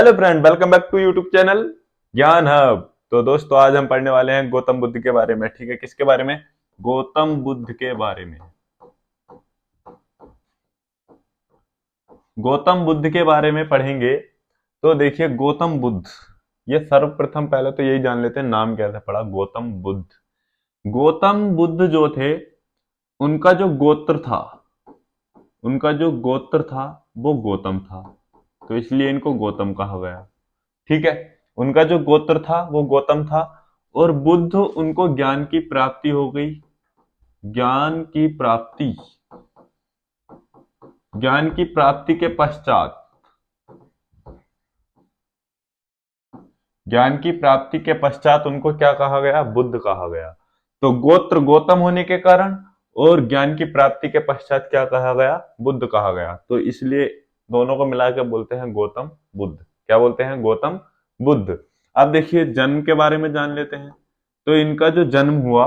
Hello friend, welcome back to YouTube channel Gyan Hub. तो दोस्तों, आज हम पढ़ने वाले हैं गौतम बुद्ध के बारे में। ठीक है, किसके बारे में? गौतम बुद्ध के बारे में। गौतम बुद्ध के बारे में पढ़ेंगे। तो देखिए, गौतम बुद्ध, ये सर्वप्रथम पहले तो यही जान लेते हैं नाम कैसे पड़ा। गौतम बुद्ध, गौतम बुद्ध जो थे, उनका जो गोत्र था, उनका जो गोत्र था वो गौतम था, तो इसलिए इनको गौतम कहा गया। ठीक है, उनका जो गोत्र था वो गौतम था। और बुद्ध, उनको ज्ञान की प्राप्ति हो गई। ज्ञान की प्राप्ति, ज्ञान की प्राप्ति के पश्चात, ज्ञान की प्राप्ति के पश्चात उनको क्या कहा गया? बुद्ध कहा गया। तो गोत्र गौतम होने के कारण और ज्ञान की प्राप्ति के पश्चात क्या कहा गया? बुद्ध कहा गया। तो इसलिए दोनों को मिलाकर बोलते हैं गौतम बुद्ध। क्या बोलते हैं? गौतम बुद्ध। अब देखिए, जन्म के बारे में जान लेते हैं। तो इनका जो जन्म हुआ,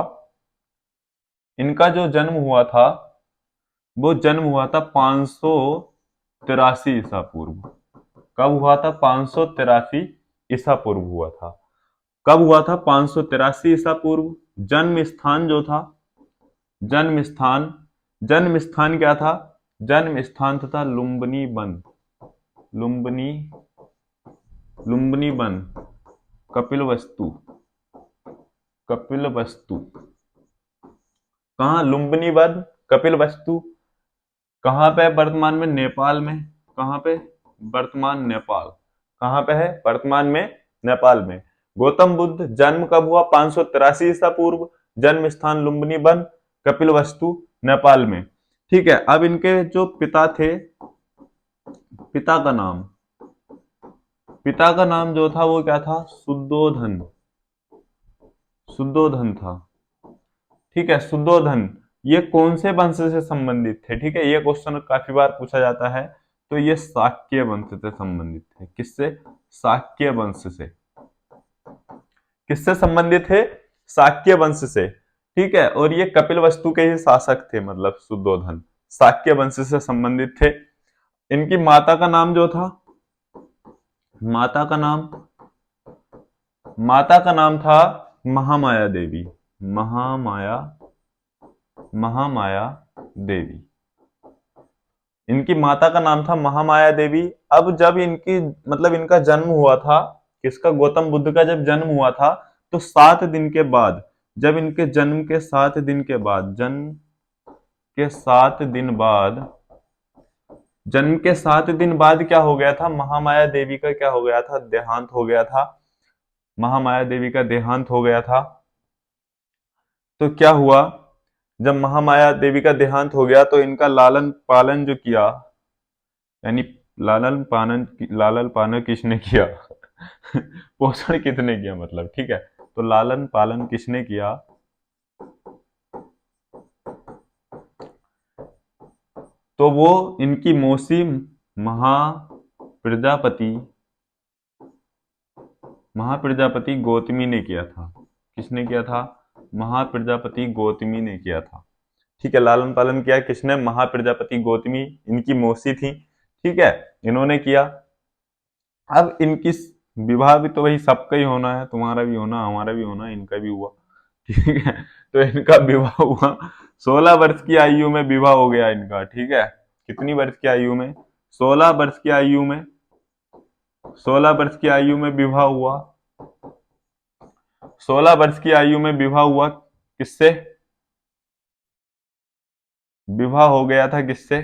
इनका जो जन्म हुआ था, वो जन्म हुआ था 583 ईसा पूर्व। कब हुआ था? 583 ईसा पूर्व हुआ था। कब हुआ था? 583 ईसा पूर्व। जन्म स्थान जो था, जन्म स्थान, जन्म स्थान क्या था? जन्म स्थान था लुम्बिनी वन। लुम्बिनी, लुम्बिनी वन, कपिलवस्तु, कपिलवस्तु। कहाँ? लुम्बिनी वन, कपिलवस्तु। कहाँ पे? वर्तमान में नेपाल में। कहाँ पे? वर्तमान नेपाल। कहाँ पे है? वर्तमान में नेपाल में। गौतम बुद्ध जन्म कब हुआ? 583 ईसा पूर्व। जन्म स्थान लुम्बिनी वन, कपिलवस्तु, नेपाल में। ठीक है, अब इनके जो पिता थे, पिता का नाम, पिता का नाम जो था वो क्या था? शुद्धोधन। शुद्धोधन था। ठीक है, शुद्धोधन। ये कौन से वंश से संबंधित थे? ठीक है, ये क्वेश्चन काफी बार पूछा जाता है। तो ये शाक्य वंश से संबंधित थे। किससे? शाक्य वंश से। किससे संबंधित थे? शाक्य वंश से। ठीक है, और ये कपिलवस्तु के ही शासक थे, मतलब शुद्धोधन शाक्य वंश से संबंधित थे। इनकी माता का नाम जो था, माता का नाम, माता का नाम था महामाया देवी। महामाया, महामाया देवी। इनकी माता का नाम था महामाया देवी। अब जब इनकी, मतलब इनका जन्म हुआ था, किसका? गौतम बुद्ध का जब जन्म हुआ था, तो 7 दिन के बाद, जब इनके जन्म के 7 दिन के बाद, जन्म के 7 दिन बाद, जन्म के 7 दिन बाद क्या हो गया था? महामाया देवी का क्या हो गया था? देहांत हो गया था। महामाया देवी का देहांत हो गया था। तो क्या हुआ? जब महामाया देवी का देहांत हो गया तो इनका लालन पालन जो किया, यानी लालन पालन किसने किया? पोषण किसने किया, मतलब। ठीक है, तो लालन पालन किसने किया? तो वो इनकी मौसी महाप्रजापति, महाप्रजापति गौतमी ने किया था। किसने किया था? महाप्रजापति गौतमी ने किया था। ठीक है, लालन पालन किया किसने? महाप्रजापति गौतमी, इनकी मौसी थी। ठीक है, इन्होंने किया। अब इनकी विवाह भी तो वही सबका ही होना है, तुम्हारा भी होना, हमारा भी होना, इनका भी हुआ। ठीक है, तो इनका विवाह हुआ 16 वर्ष की आयु में, विवाह हो गया इनका। ठीक है, कितनी वर्ष की आयु में? 16 वर्ष की आयु में, 16 वर्ष की आयु में विवाह हुआ। 16 वर्ष की आयु में विवाह हुआ। किससे विवाह हो गया था? किससे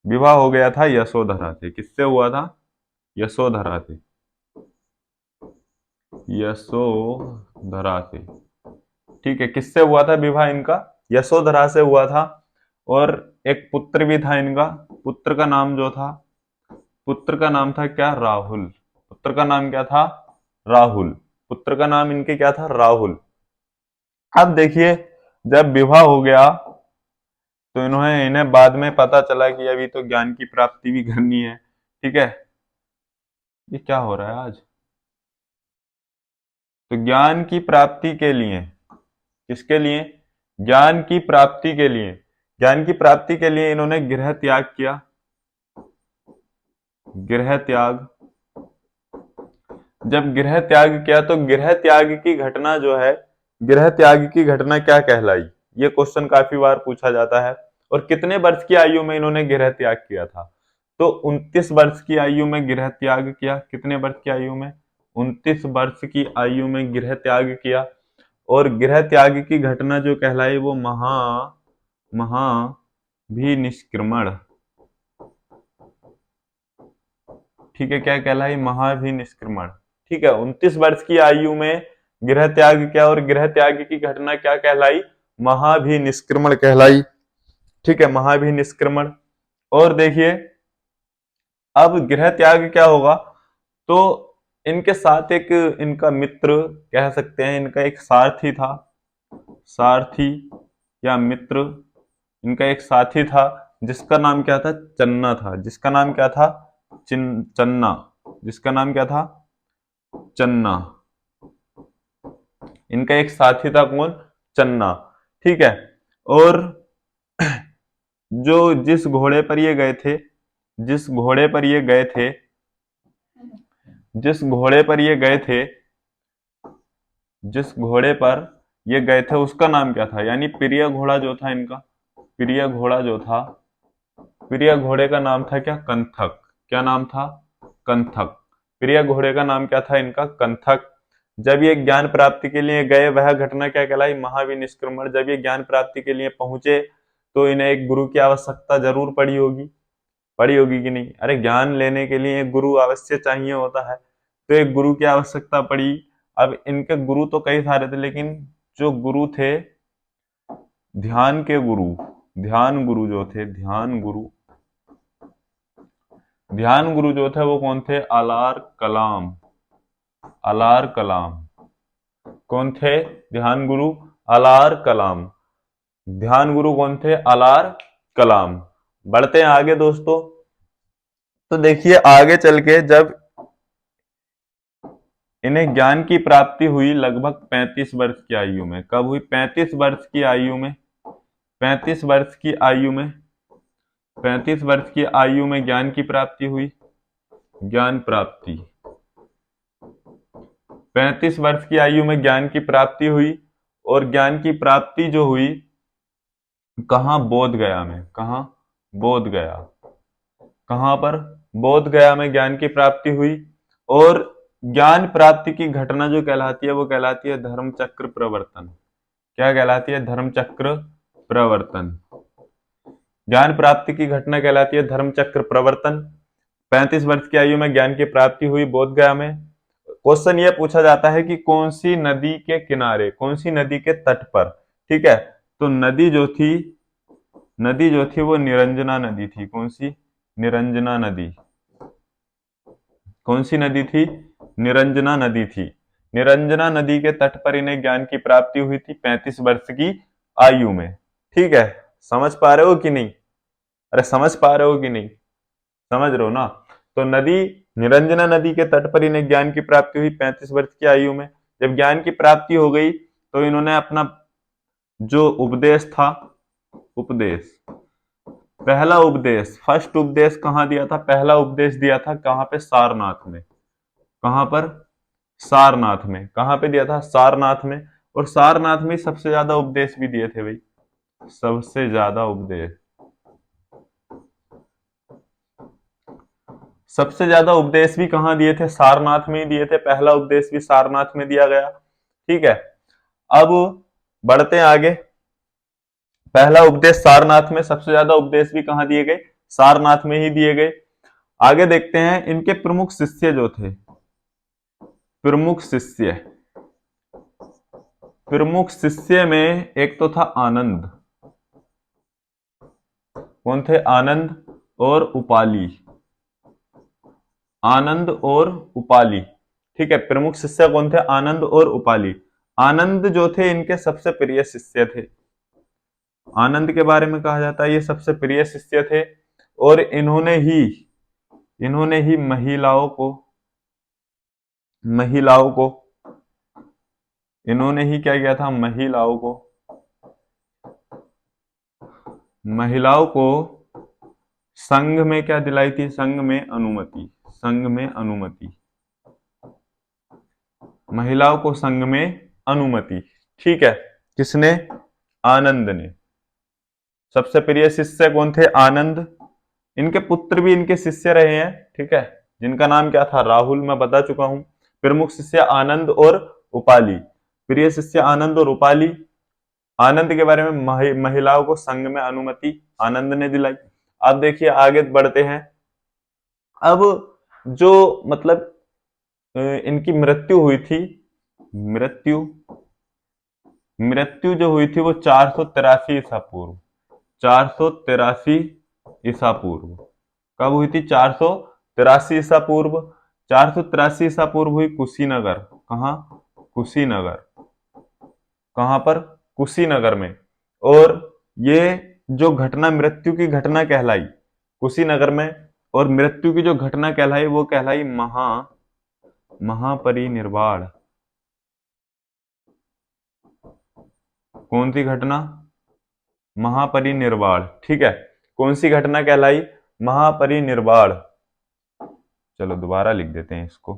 विवाह हो गया था? यशोधरा से। किससे हुआ था? यशोधरा से। यशोधरा से। ठीक है, किससे हुआ था विवाह इनका? यशोधरा से हुआ था। और एक पुत्र भी था इनका। पुत्र का नाम जो था, पुत्र का नाम था क्या? राहुल। पुत्र का नाम क्या था? राहुल। पुत्र का नाम इनके क्या था? राहुल। अब देखिए, जब विवाह हो गया तो इन्हें बाद में पता चला कि अभी तो ज्ञान की प्राप्ति भी करनी है। ठीक है, ये क्या हो रहा है आज? तो ज्ञान की प्राप्ति के लिए, किसके लिए? ज्ञान की प्राप्ति के लिए, ज्ञान की प्राप्ति के लिए इन्होंने गृह त्याग किया। गृह त्याग। जब गृह त्याग किया तो गृह त्याग की घटना जो है, गृह त्याग की घटना क्या कहलाई? ये क्वेश्चन काफी बार पूछा जाता है। और कितने वर्ष की आयु में इन्होंने गृह त्याग किया था? तो 29 वर्ष की आयु में गृह त्याग किया। कितने वर्ष की आयु में? 29 वर्ष की आयु में गृह त्याग किया। और गृह त्याग की घटना जो कहलाई वो महाभिनिष्क्रमण। ठीक है, क्या कहलाई? महाभिनिष्क्रमण। ठीक है, 29 वर्ष की आयु में गृह त्याग किया और गृह त्याग की घटना क्या कहलाई? महाभिनिष्क्रमण कहलाई। ठीक है, महाभिनिष्क्रमण। और देखिए अब गृह त्याग क्या होगा, तो इनके साथ एक इनका मित्र कह सकते हैं, इनका एक सारथी था, सारथी या मित्र, इनका एक साथी था जिसका नाम क्या था? चन्ना था। जिसका नाम क्या था? चन्ना। जिसका नाम क्या था? चन्ना। इनका एक साथी था, कौन? चन्ना। ठीक है, और जो जिस घोड़े पर ये गए थे, जिस घोड़े पर ये गए थे, जिस घोड़े पर ये गए थे, जिस घोड़े पर ये गए थे उसका नाम क्या था? यानी प्रिय घोड़ा जो था इनका, प्रिय घोड़ा जो था, प्रिय घोड़े का नाम था क्या? कंथक। क्या नाम था? कंथक। प्रिय घोड़े का नाम क्या था इनका? कंथक। जब ये ज्ञान प्राप्ति के लिए गए वह घटना क्या कहलाई? महाविनिष्क्रमण। जब ये ज्ञान प्राप्ति के लिए पहुंचे तो इन्हें एक गुरु की आवश्यकता जरूर पड़ी होगी, पड़ी होगी कि नहीं? अरे ज्ञान लेने के लिए एक गुरु अवश्य चाहिए होता है, तो एक गुरु की आवश्यकता पड़ी। अब इनके गुरु तो कई सारे थे, लेकिन जो गुरु थे, ध्यान के गुरु, ध्यान गुरु जो थे, ध्यान गुरु, ध्यान गुरु जो थे वो कौन थे? अलार कलाम। अलार कलाम। कौन थे? ध्यान गुरु अलार कलाम। ध्यान गुरु कौन थे? अलार कलाम। बढ़ते हैं आगे दोस्तों। तो देखिए आगे चल के जब इन्हें ज्ञान की प्राप्ति हुई लगभग 35 वर्ष की आयु में। कब हुई? 35 वर्ष की आयु में। 35 वर्ष की आयु में, 35 वर्ष की आयु में ज्ञान की प्राप्ति हुई। ज्ञान प्राप्ति, 35 वर्ष की आयु में ज्ञान की प्राप्ति हुई। और ज्ञान की प्राप्ति जो हुई कहाँ? बोध गया में। कहाँ? बोध गया। कहाँ पर? बोध गया में ज्ञान की प्राप्ति हुई। और ज्ञान प्राप्ति की घटना जो कहलाती है वो कहलाती है धर्म चक्र प्रवर्तन। क्या कहलाती है? धर्म चक्र प्रवर्तन। ज्ञान प्राप्ति की घटना कहलाती है धर्म चक्र प्रवर्तन। 35 वर्ष की आयु में ज्ञान की प्राप्ति हुई बोध गया में। क्वेश्चन ये पूछा जाता है कि कौन सी नदी के किनारे, कौन सी नदी के तट पर? ठीक है, तो नदी जो थी, नदी जो थी वो निरंजना नदी थी। कौन सी? निरंजना नदी। कौन सी नदी थी? निरंजना नदी थी। निरंजना नदी के तट पर इन्हें ज्ञान की प्राप्ति हुई थी 35 वर्ष की आयु में। ठीक है, समझ पा रहे हो कि नहीं? अरे समझ पा रहे हो कि नहीं? समझ रहे हो ना? तो नदी, निरंजना नदी के तट पर इन्हें ज्ञान की प्राप्ति हुई 35 वर्ष की आयु में। जब ज्ञान की प्राप्ति हो गई तो इन्होंने अपना जो उपदेश था, उपदेश, पहला उपदेश, फर्स्ट उपदेश कहाँ दिया था? पहला उपदेश दिया था कहाँ पे? सारनाथ में। कहाँ पर? सारनाथ में। कहाँ पे दिया था? सारनाथ में। और सारनाथ में सबसे ज्यादा उपदेश भी दिए थे भाई, सबसे ज्यादा उपदेश, सबसे ज्यादा उपदेश भी कहाँ दिए थे? सारनाथ में ही दिए थे। पहला उपदेश भी सारनाथ में दिया गया। ठीक है, अब बढ़ते हैं आगे। पहला उपदेश सारनाथ में, सबसे ज्यादा उपदेश भी कहाँ दिए गए? सारनाथ में ही दिए गए। आगे देखते हैं इनके प्रमुख शिष्य जो थे, प्रमुख शिष्य, प्रमुख शिष्य में एक तो था आनंद। कौन थे? आनंद और उपाली। आनंद और उपाली। ठीक है, प्रमुख शिष्य कौन थे? आनंद और उपाली। आनंद जो थे इनके सबसे प्रिय शिष्य थे। आनंद के बारे में कहा जाता है ये सबसे प्रिय शिष्य थे। और इन्होंने ही महिलाओं को, महिलाओं को, इन्होंने ही क्या किया था? महिलाओं को, महिलाओं को संघ में क्या दिलाई थी? संघ में अनुमति, संघ में अनुमति, महिलाओं को संघ में अनुमति। ठीक है, किसने? आनंद ने। सबसे प्रिय शिष्य कौन थे? आनंद। इनके पुत्र भी इनके शिष्य रहे हैं, ठीक है, जिनका नाम क्या था? राहुल, मैं बता चुका हूं। प्रमुख शिष्य आनंद और उपाली। प्रिय शिष्य आनंद और उपाली। आनंद के बारे में महिलाओं को संघ में अनुमति आनंद ने दिलाई। अब देखिए आगे बढ़ते हैं। अब जो मतलब इनकी मृत्यु हुई थी, मृत्यु जो हुई थी वो 483 ईसा पूर्व, 483 ईसा पूर्व। कब हुई थी? 483 ईसा पूर्व। 483 ईसा पूर्व हुई कुशीनगर। कहा? कुशीनगर। कहां पर? कुशीनगर में। और ये जो घटना, मृत्यु की घटना कहलाई कुशीनगर में, और मृत्यु की जो घटना कहलाई वो कहलाई महापरिनिर्वाण। कौन सी घटना? महापरिनिर्वाण। ठीक है, कौन सी घटना कहलाई? महापरिनिर्वाण। चलो दोबारा लिख देते हैं इसको,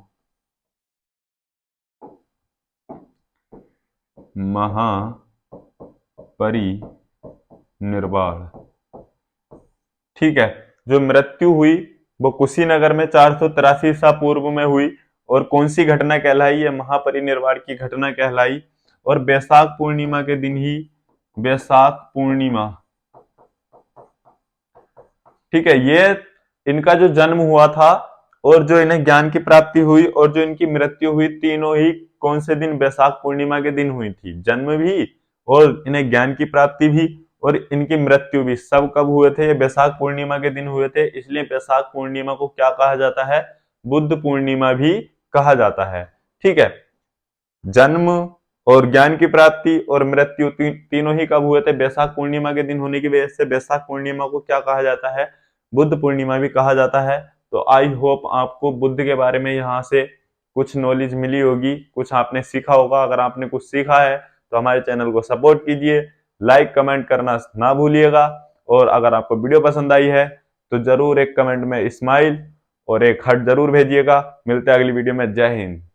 महापरिनिर्वाण। ठीक है, जो मृत्यु हुई वो कुशीनगर में 483 ईसा पूर्व में हुई, और कौन सी घटना कहलाई? ये महापरिनिर्वाण की घटना कहलाई। और बैसाख पूर्णिमा के दिन ही, बैसाख पूर्णिमा, ठीक है, ये इनका जो जन्म हुआ था और जो इन्हें ज्ञान की प्राप्ति हुई और जो इनकी मृत्यु हुई, तीनों ही कौन से दिन? बैसाख पूर्णिमा के दिन हुई थी। जन्म भी और इन्हें ज्ञान की प्राप्ति भी और इनकी मृत्यु भी, सब कब हुए थे? ये बैसाख पूर्णिमा के दिन हुए थे। इसलिए बैसाख पूर्णिमा को क्या कहा जाता है? बुद्ध पूर्णिमा भी कहा जाता है। ठीक है, जन्म और ज्ञान की प्राप्ति और मृत्यु तीनों ही कब हुए थे? बैसाख पूर्णिमा के दिन होने की वजह से बैसाख पूर्णिमा को क्या कहा जाता है? बुद्ध पूर्णिमा भी कहा जाता है। तो आई होप आपको बुद्ध के बारे में यहाँ से कुछ नॉलेज मिली होगी, कुछ आपने सीखा होगा। अगर आपने कुछ सीखा है तो हमारे चैनल को सपोर्ट कीजिए, लाइक कमेंट करना ना भूलिएगा, और अगर आपको वीडियो पसंद आई है तो जरूर एक कमेंट में स्माइल और एक हार्ट जरूर भेजिएगा। मिलते हैं अगली वीडियो में। जय हिंद।